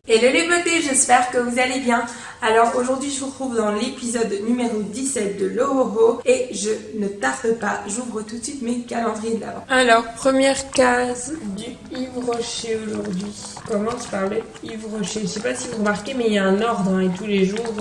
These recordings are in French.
Hello les beautés, j'espère que vous allez bien. Alors aujourd'hui je vous retrouve dans l'épisode numéro 17 de l'Ohoho et je ne tarde pas, j'ouvre tout de suite mes calendriers de l'avant. Alors première case du Yves Rocher aujourd'hui. On commence par le Yves Rocher. Je sais pas si vous remarquez mais il y a un ordre et tous les jours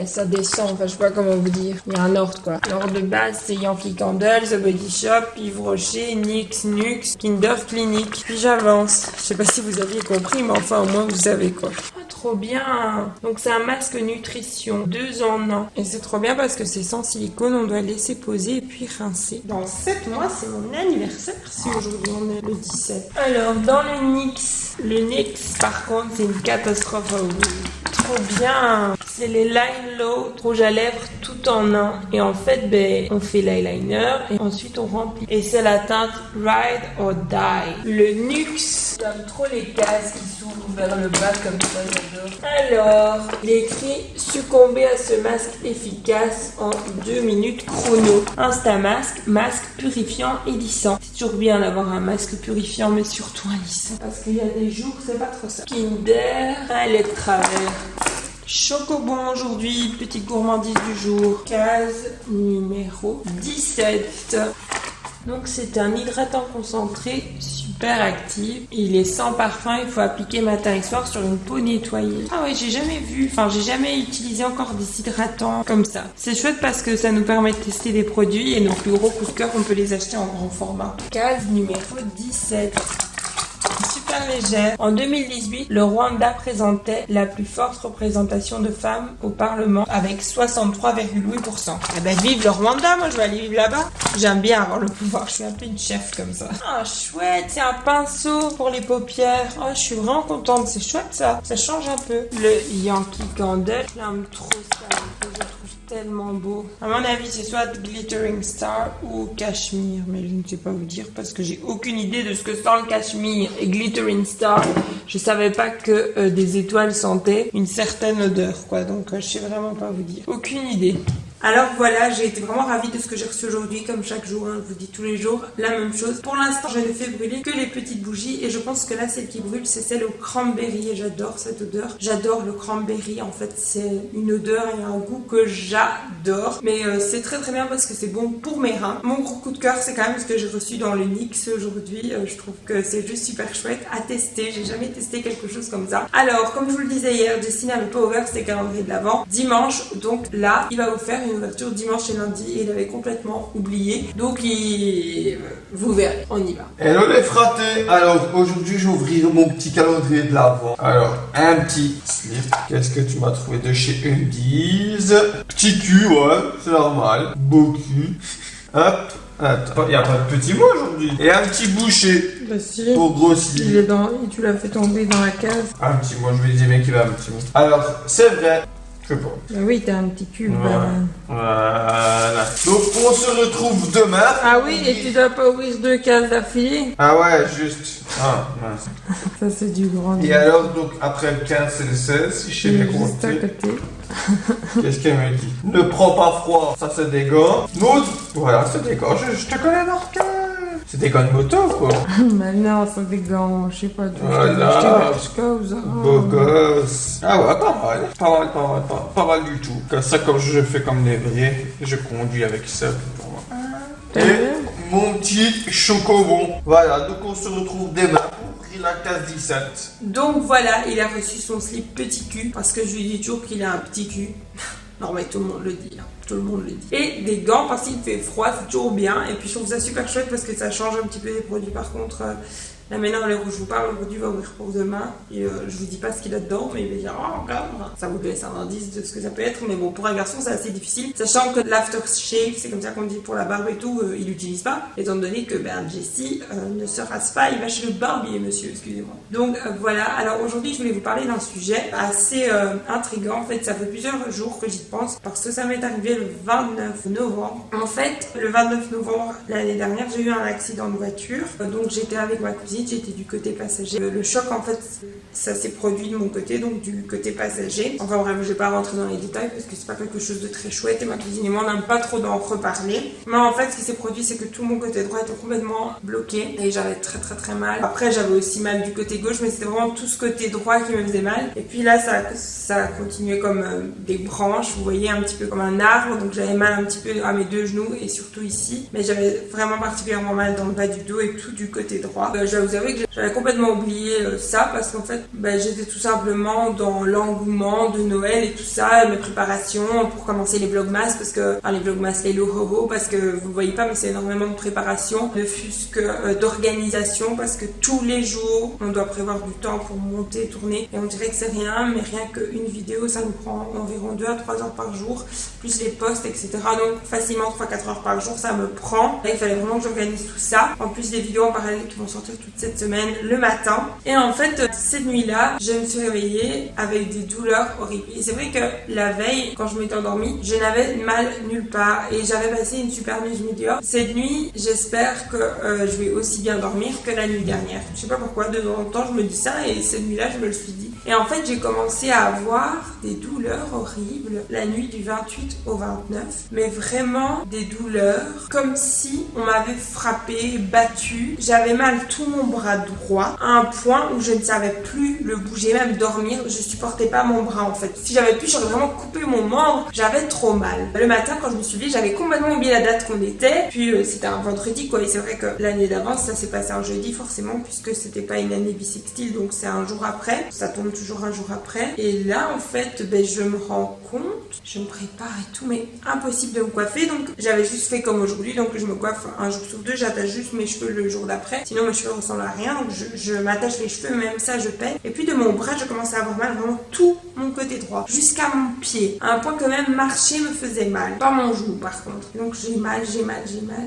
ça descend, enfin je sais pas comment vous dire. Il y a un ordre quoi. L'ordre de base c'est Yankee Candle, The Body Shop, Yves Rocher, NYX, Nux, Kinder Clinic. Puis j'avance. Je sais pas si vous aviez compris mais enfin au moins vous savez quoi. Oh, trop bien. Donc c'est un masque nutrition 2 en 1 et c'est trop bien parce que c'est sans silicone, on doit laisser poser et puis rincer. Dans 7 mois c'est mon anniversaire si aujourd'hui on est le 17. Alors dans le NYX par contre c'est une catastrophe. Trop bien. C'est les Line Low rouge à lèvres tout en un et en fait on fait l'eyeliner et ensuite on remplit et c'est la teinte Ride or Die. Le NYX, j'aime trop les cases qui s'ouvrent vers le bas comme ça, j'adore. Alors il est écrit succomber à ce masque efficace en 2 minutes chrono. Instamasque, masque purifiant et lissant. C'est toujours bien d'avoir un masque purifiant mais surtout un lissant parce qu'il y a des jours c'est pas trop ça. Kinder, elle est de travers. Chocobon aujourd'hui, petite gourmandise du jour, case numéro 17. Donc c'est un hydratant concentré super actif. Il est sans parfum, il faut appliquer matin et soir sur une peau nettoyée. Ah ouais, j'ai jamais utilisé encore des hydratants comme ça. C'est chouette parce que ça nous permet de tester des produits et nos plus gros coups de cœur, on peut les acheter en grand format. Case numéro 17. Super légère. En 2018, le Rwanda présentait la plus forte représentation de femmes au Parlement avec 63,8%. Eh ben vive le Rwanda, moi je vais aller vivre là-bas. J'aime bien avoir le pouvoir, je suis un peu une chef comme ça. Ah chouette, c'est un pinceau pour les paupières. Oh je suis vraiment contente, c'est chouette ça. Ça change un peu. Le Yankee Candle, j'aime trop ça. Je le trouve tellement beau. À mon avis, c'est soit Glittering Star ou Cachemire, mais je ne sais pas vous dire parce que j'ai aucune idée de ce que sent le Cachemire. Et Glittering Star, je savais pas que des étoiles sentaient une certaine odeur, quoi. Donc, je sais vraiment pas vous dire. Aucune idée. Alors voilà, j'ai été vraiment ravie de ce que j'ai reçu aujourd'hui, comme chaque jour, hein, je vous dis tous les jours la même chose. Pour l'instant, je ne fais brûler que les petites bougies et je pense que là, celle qui brûle, c'est celle au cranberry et j'adore cette odeur. J'adore le cranberry, en fait, c'est une odeur et un goût que j'adore. Mais c'est très très bien parce que c'est bon pour mes reins. Mon gros coup de cœur, c'est quand même ce que j'ai reçu dans le NYX aujourd'hui. Je trouve que c'est juste super chouette à tester. J'ai jamais testé quelque chose comme ça. Alors, comme je vous le disais hier, Justina n'avait pas ouvert ses calendriers de l'Avent. Dimanche, donc là, il va vous faire une ouverture dimanche et lundi et il avait complètement oublié. Donc vous verrez, on y va. Hello les fratés. Alors aujourd'hui je vais ouvrir mon petit calendrier de l'Avent. Alors un petit slip. Qu'est-ce que tu m'as trouvé de chez Undies? Petit cul, ouais, c'est normal. Beau cul. Hop. Attends, il n'y a pas de petit mot aujourd'hui. Et un petit boucher. Bah si. Pour grossir. Il est dans... Tu l'as fait tomber dans la case. Un petit mot, je vais dire bien qu'il a un petit mot. Alors c'est vrai. Je sais pas. Bah oui, t'as un petit cul. Ouais. Voilà. Donc on se retrouve demain. Ah oui, et tu dois pas ouvrir 2 cases d'affilée. Ah ouais, juste. Ah, mince. Ça c'est du grand. Et alors, donc après le 15 c'est le 16, si je sais bien juste à compter. côté. Qu'est-ce qu'elle me dit? Ne prends pas froid, ça c'est des gants. L'autre, voilà, c'est des gants, je te connais par cœur. C'est des gants de moto quoi. Mais non, c'est des gants, je sais pas d'où. Voilà. Je Beau gosse. Ah ouais, pas mal du tout. Comme ça, comme je fais comme les vrais, je conduis avec ça pour moi. Et mon petit chocobon. Voilà, donc on se retrouve demain pour ouvrir la case 17. Donc voilà, il a reçu son slip petit cul parce que je lui dis toujours qu'il a un petit cul. Non mais tout le monde le dit, hein. Tout le monde le dit. Et des gants parce qu'il fait froid, c'est toujours bien. Et puis je trouve ça super chouette parce que ça change un petit peu des produits. Par contre, là maintenant, le rouge, je vous parle, le produit va ouvrir pour demain. Et je vous dis pas ce qu'il a dedans, mais il va dire, oh, encore. Ça vous laisse un indice de ce que ça peut être. Mais bon, pour un garçon, c'est assez difficile. Sachant que l'aftershave, c'est comme ça qu'on dit pour la barbe et tout, il l'utilise pas. Étant donné que Jessie ne se rase pas, il va chez le barbier, monsieur, excusez-moi. Donc voilà, alors aujourd'hui, je voulais vous parler d'un sujet assez intriguant. En fait, ça fait plusieurs jours que j'y pense parce que ça m'est arrivé le 29 novembre. En fait, le 29 novembre l'année dernière, j'ai eu un accident de voiture. Donc j'étais avec ma cousine transit, j'étais du côté passager. Le choc en fait ça s'est produit de mon côté, donc du côté passager. Enfin bref, je vais pas rentrer dans les détails parce que c'est pas quelque chose de très chouette et ma cousine et moi on n'aime pas trop d'en reparler. Mais en fait ce qui s'est produit c'est que tout mon côté droit était complètement bloqué et j'avais très mal. Après j'avais aussi mal du côté gauche, mais c'était vraiment tout ce côté droit qui me faisait mal. Et puis là ça a continué comme des branches, vous voyez, un petit peu comme un arbre, donc j'avais mal un petit peu à mes deux genoux et surtout ici. Mais j'avais vraiment particulièrement mal dans le bas du dos et tout du côté droit. Je vais vous avouer que j'avais complètement oublié ça parce qu'en fait j'étais tout simplement dans l'engouement de Noël et tout ça, mes préparations pour commencer les vlogmas parce que, enfin les vlogmas, les lohoho, parce que vous le voyez pas mais c'est énormément de préparation, ne fût-ce que d'organisation parce que tous les jours on doit prévoir du temps pour monter, tourner et on dirait que c'est rien, mais rien qu'une vidéo ça nous prend environ 2 à 3 heures par jour, plus les posts etc. Donc facilement 3-4 heures par jour ça me prend. Là, il fallait vraiment que j'organise tout ça, en plus des vidéos en parallèle qui vont sortir toute cette semaine le matin. Et en fait cette nuit-là je me suis réveillée avec des douleurs horribles et c'est vrai que la veille quand je m'étais endormie je n'avais mal nulle part et j'avais passé une super nuit. Je me dis cette nuit j'espère que je vais aussi bien dormir que la nuit dernière. Je sais pas pourquoi de temps en temps je me dis ça et cette nuit-là je me le suis dit. Et en fait j'ai commencé à avoir des douleurs horribles la nuit du 28 au 29, mais vraiment des douleurs comme si on m'avait frappé, battu. J'avais mal tout mon bras droit à un point où je ne savais plus le bouger, même dormir, je supportais pas mon bras en fait. Si j'avais pu, j'aurais vraiment coupé mon membre, j'avais trop mal. Le matin quand je me suis levée, j'avais complètement oublié la date qu'on était, puis c'était un vendredi quoi, et c'est vrai que l'année d'avant ça s'est passé un jeudi forcément puisque c'était pas une année bissextile, donc c'est un jour après, ça tombe toujours un jour après. Et là en fait je me rends compte, je me prépare et tout, mais impossible de me coiffer, donc j'avais juste fait comme aujourd'hui, donc je me coiffe un jour sur deux, j'attache juste mes cheveux le jour d'après, sinon mes cheveux ressemblent à rien, donc je m'attache les cheveux, même ça je paie. Et puis de mon bras je commençais à avoir mal, vraiment tout mon côté droit, jusqu'à mon pied, à un point que même marcher me faisait mal, pas mon genou par contre. Donc j'ai mal.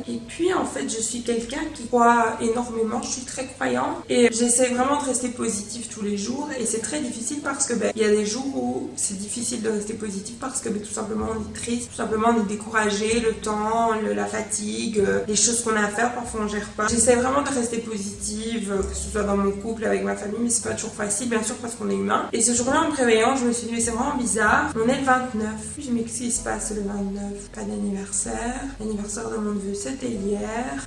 Et puis en fait je suis quelqu'un qui croit énormément, je suis très croyante et j'essaie vraiment de rester positive tous les jours et c'est très difficile parce que il y a des jours où c'est difficile de rester positif parce que tout simplement on est triste, tout simplement on est découragé, le temps, la fatigue, les choses qu'on a à faire, parfois on gère pas. J'essaie vraiment de rester positive, que ce soit dans mon couple, avec ma famille, mais c'est pas toujours facile bien sûr parce qu'on est humain. Et ce jour-là en me réveillant je me suis dit mais c'est vraiment bizarre, on est le 29, je me dis qu'est-ce qui se passe le 29, pas d'anniversaire, l'anniversaire de mon neveu c'était hier.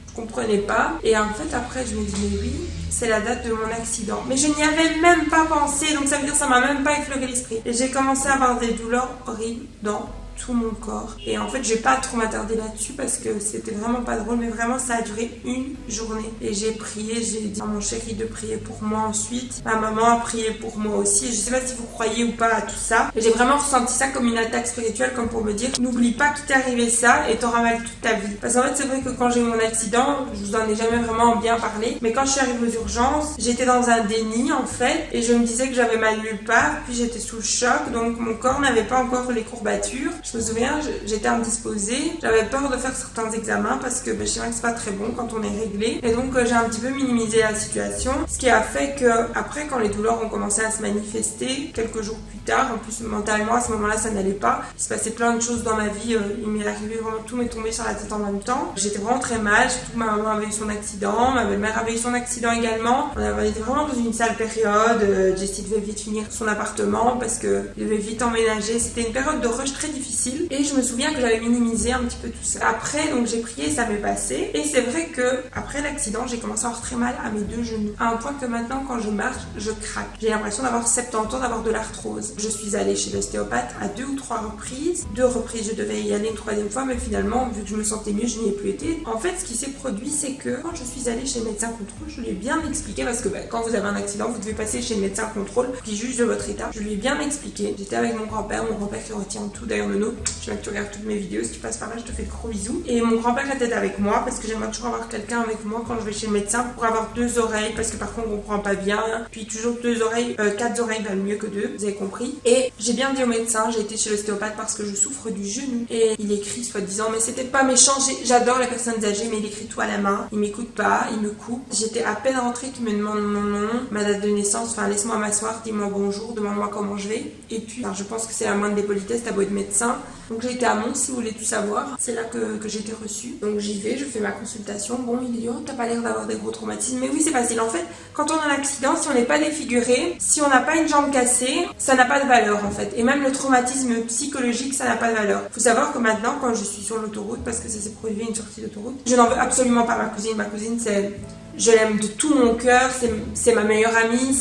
Je comprenais pas et en fait après je me dis mais oui c'est la date de mon accident, mais je n'y avais même pas pensé, donc ça veut dire ça m'a même pas effleuré l'esprit et j'ai commencé à avoir des douleurs horribles dans tout mon corps. Et en fait, je vais pas trop m'attarder là-dessus parce que c'était vraiment pas drôle, mais vraiment ça a duré une journée. Et j'ai prié, j'ai dit à mon chéri de prier pour moi ensuite. Ma maman a prié pour moi aussi. Et je sais pas si vous croyez ou pas à tout ça. Et j'ai vraiment ressenti ça comme une attaque spirituelle, comme pour me dire n'oublie pas qu'il t'est arrivé ça et t'auras mal toute ta vie. Parce qu'en fait, c'est vrai que quand j'ai eu mon accident, je vous en ai jamais vraiment bien parlé, mais quand je suis arrivée aux urgences, j'étais dans un déni en fait et je me disais que j'avais mal nulle part, puis j'étais sous le choc, donc mon corps n'avait pas encore les courbatures. Je me souviens, j'étais indisposée, j'avais peur de faire certains examens parce que je sais que c'est pas très bon quand on est réglé, et donc j'ai un petit peu minimisé la situation, ce qui a fait que après, quand les douleurs ont commencé à se manifester quelques jours plus tard, en plus mentalement à ce moment-là ça n'allait pas, il se passait plein de choses dans ma vie, il m'est arrivé vraiment, tout m'est tombé sur la tête en même temps, j'étais vraiment très mal, surtout ma maman avait eu son accident, ma belle-mère avait eu son accident également, on était vraiment dans une sale période, Jessie devait vite finir son appartement parce que devait vite emménager, c'était une période de rush très difficile. Et je me souviens que j'avais minimisé un petit peu tout ça. Après, donc j'ai prié, ça m'est passé. Et c'est vrai que après l'accident, j'ai commencé à avoir très mal à mes deux genoux. À un point que maintenant, quand je marche, je craque. J'ai l'impression d'avoir 70 ans, d'avoir de l'arthrose. Je suis allée chez l'ostéopathe à 2 ou 3 reprises. 2 reprises, je devais y aller une 3e fois, mais finalement, vu que je me sentais mieux, je n'y ai plus été. En fait, ce qui s'est produit, c'est que quand je suis allée chez le médecin contrôle, je lui ai bien expliqué, parce que quand vous avez un accident, vous devez passer chez le médecin contrôle qui juge de votre état. Je lui ai bien expliqué. J'étais avec mon grand-père qui retient tout derrière le dos. Je veux que tu regardes toutes mes vidéos, si tu passes par là, je te fais de gros bisous. Et mon grand-père était avec moi parce que j'aimerais toujours avoir quelqu'un avec moi quand je vais chez le médecin pour avoir 2 oreilles parce que parfois on comprend pas bien. Puis toujours 2 oreilles, 4 oreilles valent mieux que 2, vous avez compris. Et j'ai bien dit au médecin, j'ai été chez l'ostéopathe parce que je souffre du genou. Et il écrit soi-disant, mais c'était pas méchant, j'adore les personnes âgées, mais il écrit tout à la main, il m'écoute pas, il me coupe. J'étais à peine rentrée qu'il me demande mon nom, ma date de naissance, enfin laisse-moi m'asseoir, dis-moi bonjour, demande-moi comment je vais. Et puis, je pense que c'est la moindre des politesses, t'as beau être médecin, médecin. Donc j'ai été à Mons, si vous voulez tout savoir. C'est là que j'ai été reçue. Donc j'y vais, je fais ma consultation. Bon, il dit, oh, t'as pas l'air d'avoir des gros traumatismes. Mais oui, c'est facile. En fait, quand on a un accident, si on n'est pas défiguré, si on n'a pas une jambe cassée, ça n'a pas de valeur en fait. Et même le traumatisme psychologique, ça n'a pas de valeur. Faut savoir que maintenant, quand je suis sur l'autoroute, parce que ça s'est produit une sortie d'autoroute, je n'en veux absolument pas à ma cousine. Ma cousine, je l'aime de tout mon cœur, c'est ma meilleure amie,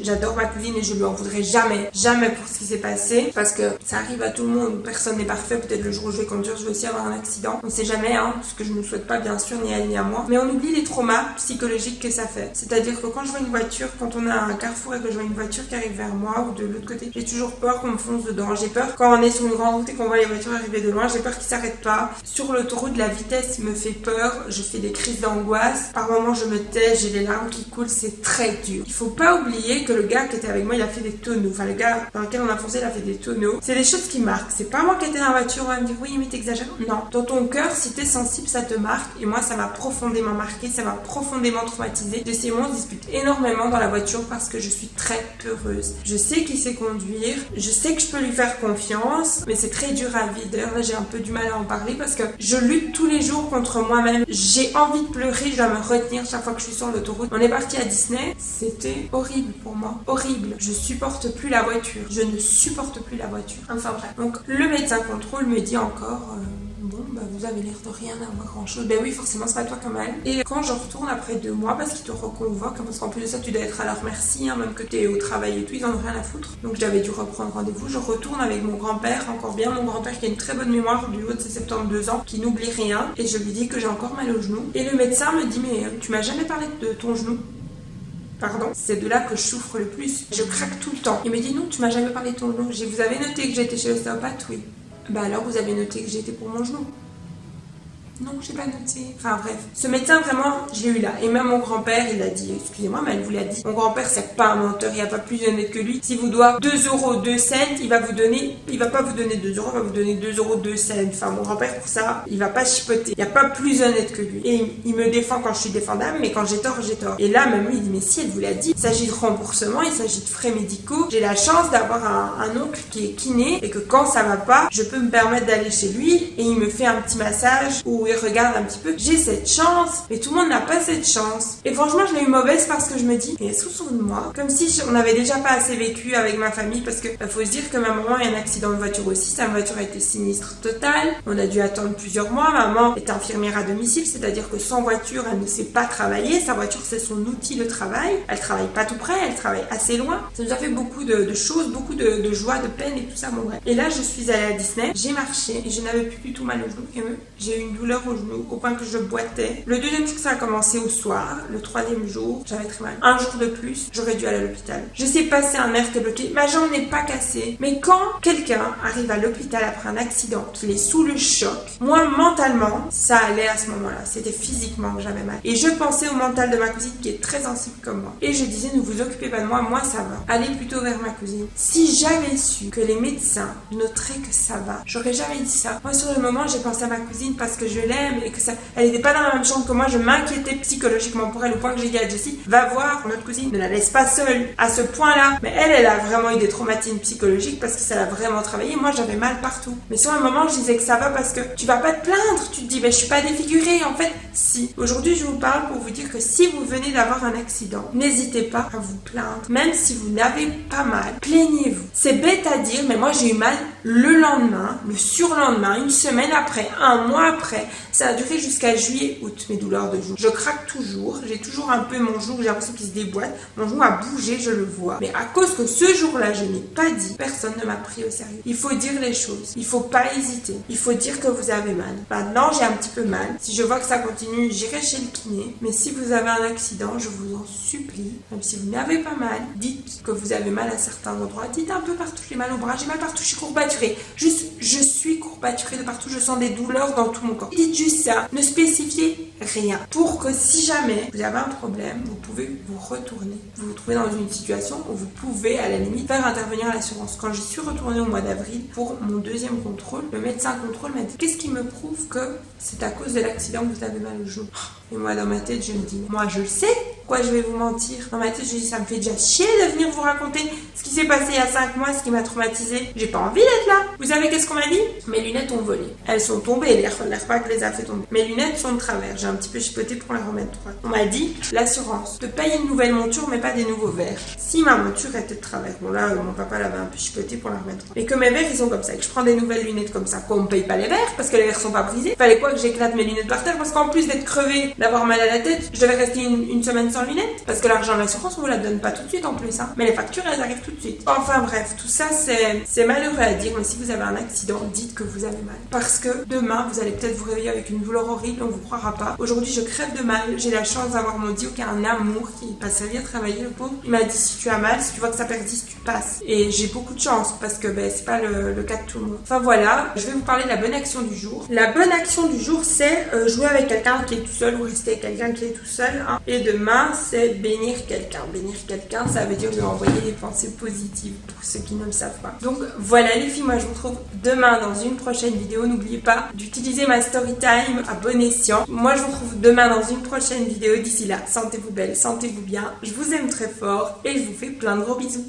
j'adore ma cousine et je lui en voudrais jamais pour ce qui s'est passé, parce que ça arrive à tout le monde, personne n'est parfait, peut-être le jour où je vais conduire, je vais aussi avoir un accident, on sait jamais, ce que je ne souhaite pas bien sûr, ni à elle ni à moi, mais on oublie les traumas psychologiques que ça fait, c'est-à-dire que quand je vois une voiture, quand on a un carrefour et que je vois une voiture qui arrive vers moi ou de l'autre côté, j'ai toujours peur qu'on me fonce dedans, j'ai peur quand on est sur une grande route et qu'on voit les voitures arriver de loin, j'ai peur qu'ils s'arrêtent pas, sur l'autoroute la vitesse me fait peur, je fais des crises d'angoisse, par moments je me tais, j'ai les larmes qui coulent, c'est très dur. Il faut pas oublier que le gars qui était avec moi, il a fait des tonneaux. Enfin, le gars dans lequel on a foncé, il a fait des tonneaux. C'est des choses qui marquent. C'est pas moi qui étais dans la voiture, on va me dire oui, mais t'exagères. Non. Dans ton cœur, si t'es sensible, ça te marque. Et moi, ça m'a profondément marqué, ça m'a profondément traumatisée. De ces mots, on discute énormément dans la voiture parce que je suis très peureuse. Je sais qu'il sait conduire, je sais que je peux lui faire confiance, mais c'est très dur à vivre. D'ailleurs, là, j'ai un peu du mal à en parler parce que je lutte tous les jours contre moi-même. J'ai envie de pleurer, je dois me retenir chaque fois que je suis sur l'autoroute. On est parti à Disney, c'était horrible pour moi, horrible. Je supporte plus la voiture, je ne supporte plus la voiture. Enfin bref. Donc le médecin contrôle me dit encore, bon bah vous avez l'air de rien avoir grand chose. Ben oui forcément c'est pas toi comme elle. Et quand je retourne après 2 mois, parce qu'ils te reconvoquent, parce qu'en plus de ça tu dois être à leur merci, même que t'es au travail et tout, ils en ont rien à foutre. Donc j'avais dû reprendre rendez-vous, je retourne avec mon grand-père, encore bien mon grand-père qui a une très bonne mémoire du haut de ses 72 ans, qui n'oublie rien, et je lui dis que j'ai encore mal au genou. Et le médecin me dit mais tu m'as jamais parlé de ton genou? Pardon, c'est de là que je souffre le plus. Je craque tout le temps. Il me dit non, tu m'as jamais parlé de ton genou. Vous avez noté que j'étais chez l'ostéopathe? Oui. Bah alors vous avez noté que j'étais pour mon genou? Non, j'ai pas noté. Enfin bref, ce médecin vraiment, je l'ai eu là. Et même mon grand-père, il a dit, excusez-moi, mais elle vous l'a dit. Mon grand-père, c'est pas un menteur, il n'y a pas plus honnête que lui. S'il vous doit 2 € 2 cents, il va pas vous donner 2 €, il va vous donner 2 € 2 cents. Enfin, mon grand-père, pour ça, il va pas chipoter. Il n'y a pas plus honnête que lui. Et il me défend quand je suis défendable, mais quand j'ai tort, j'ai tort. Et là, même lui, il dit, mais si elle vous l'a dit, il s'agit de remboursement, il s'agit de frais médicaux. J'ai la chance d'avoir un oncle qui est kiné et que quand ça va pas, je peux me permettre d'aller chez lui et il me fait un petit massage où il regarde un petit peu. J'ai cette chance, mais tout le monde n'a pas cette chance. Et franchement, je l'ai eu mauvaise parce que je me dis, mais est-ce autour de moi, comme si on n'avait déjà pas assez vécu avec ma famille, parce que faut se dire que ma maman a eu un accident de voiture aussi, sa voiture a été sinistre total. On a dû attendre plusieurs mois. Maman est infirmière à domicile, c'est-à-dire que sans voiture, elle ne sait pas travailler. Sa voiture, c'est son outil de travail. Elle travaille pas tout près, elle travaille assez loin. Ça nous a fait beaucoup de choses, beaucoup de joie, de peine et tout ça, bon bref. Et là, je suis allée à Disney, j'ai marché et je n'avais plus du tout mal au genou. Et j'ai eu une douleur au genou au point que je boitais. Le 2e jour, ça a commencé au soir. Le 3e jour, j'avais très mal. Un jour de plus, j'aurais dû aller à l'hôpital. Je sais passer un nerf qui est bloqué. Ma jambe n'est pas cassée. Mais quand quelqu'un arrive à l'hôpital après un accident, qu'il est sous le choc, moi, mentalement, ça allait à ce moment-là. C'était physiquement que j'avais mal. Et je pensais au mental de ma cousine qui est très sensible comme moi. Et je disais, ne vous occupez pas de moi, moi ça va. Allez plutôt vers ma cousine. Si j'avais su que les médecins noteraient que ça va, j'aurais jamais dit ça. Moi, sur le moment, j'ai pensé à ma cousine parce que je l'aime et que ça, elle n'était pas dans la même chambre que moi, je m'inquiétais psychologiquement pour elle au point que j'ai dit à Jessie, va voir notre cousine, ne la laisse pas seule à ce point-là. Mais elle a vraiment eu des traumatismes psychologiques parce que ça l'a vraiment travaillé. Moi, j'avais mal partout. Mais sur un moment, je disais que ça va parce que tu vas pas te plaindre. Tu te dis, ben, je suis pas défigurée. En fait, si. Aujourd'hui, je vous parle pour vous dire que si vous venez d'avoir un accident, n'hésitez pas à vous plaindre. Même si vous n'avez pas mal, plaignez-vous. C'est bête à dire, mais moi, j'ai eu mal le lendemain, le surlendemain, une semaine après, un mois après. Ça a duré jusqu'à juillet-août, mes douleurs de genou. Je craque toujours, j'ai toujours un peu mon genou, j'ai l'impression qu'il se déboîte. Mon genou a bougé, je le vois. Mais à cause que ce jour-là, je n'ai pas dit, personne ne m'a pris au sérieux. Il faut dire les choses, il faut pas hésiter. Il faut dire que vous avez mal. Maintenant, j'ai un petit peu mal. Si je vois que ça continue, j'irai chez le kiné. Mais si vous avez un accident, je vous en supplie, même si vous n'avez pas mal, dites que vous avez mal à certains endroits. Dites un peu partout, j'ai mal au bras, j'ai mal partout, je suis courbaturée. Juste, je suis courbaturée de partout, je sens des douleurs dans tout mon corps. Dites juste ça, ne spécifiez rien. Pour que si jamais vous avez un problème, vous pouvez vous retourner. Vous vous trouvez dans une situation où vous pouvez à la limite faire intervenir l'assurance. Quand je suis retournée au mois d'avril pour mon 2e contrôle, le médecin contrôle m'a dit, qu'est-ce qui me prouve que c'est à cause de l'accident que vous avez mal au genou? Et moi dans ma tête je me dis, moi je le sais, pourquoi je vais vous mentir? Dans ma tête, je dis ça me fait déjà chier de venir vous raconter ce qui s'est passé il y a 5 mois, ce qui m'a traumatisée. J'ai pas envie d'être là. Vous savez qu'est-ce qu'on m'a dit? Mes lunettes ont volé. Elles sont tombées, l'air pas que les a fait tomber. Mes lunettes sont de travers. J'ai un petit peu chipoté pour les remettre droites. On m'a dit, l'assurance te paye une nouvelle monture mais pas des nouveaux verres. Si ma monture était de travers, bon là mon papa l'avait un peu chipoté pour la remettre droite. Mais que mes verres ils sont comme ça, que je prends des nouvelles lunettes comme ça, qu'on me paye pas les verres parce que les verres sont pas brisés. Fallait quoi que j'éclate mes lunettes par terre parce qu'en plus d'être crevée, d'avoir mal à la tête, je devais rester une semaine sans lunettes parce que l'argent de l'assurance on vous la donne pas tout de suite en plus hein. Mais les factures elles arrivent tout de suite. Enfin bref, tout ça c'est malheureux à dire, mais si vous avez un accident, dites que vous avez mal. Parce que demain vous allez peut-être vous réveiller avec une douleur horrible, on vous croira pas. Aujourd'hui je crève de mal, j'ai la chance d'avoir mon Dio qui a un amour qui passe sa vie à travailler le pauvre. Il m'a dit si tu as mal, si tu vois que ça persiste, tu passes. Et j'ai beaucoup de chance parce que c'est pas le cas de tout le monde. Enfin voilà, je vais vous parler de la bonne action du jour. La bonne action du jour c'est jouer avec quelqu'un qui est tout seul ou rester avec quelqu'un qui est tout seul hein. Et demain c'est bénir quelqu'un. Bénir quelqu'un ça veut dire lui envoyer des pensées positives pour ceux qui ne le savent pas. Donc voilà les filles, moi je vous retrouve demain dans une prochaine vidéo. N'oubliez pas d'utiliser ma story time à bon escient. Moi je vous retrouve demain dans une prochaine vidéo. D'ici là, sentez-vous belle, sentez-vous bien. Je vous aime très fort et je vous fais plein de gros bisous.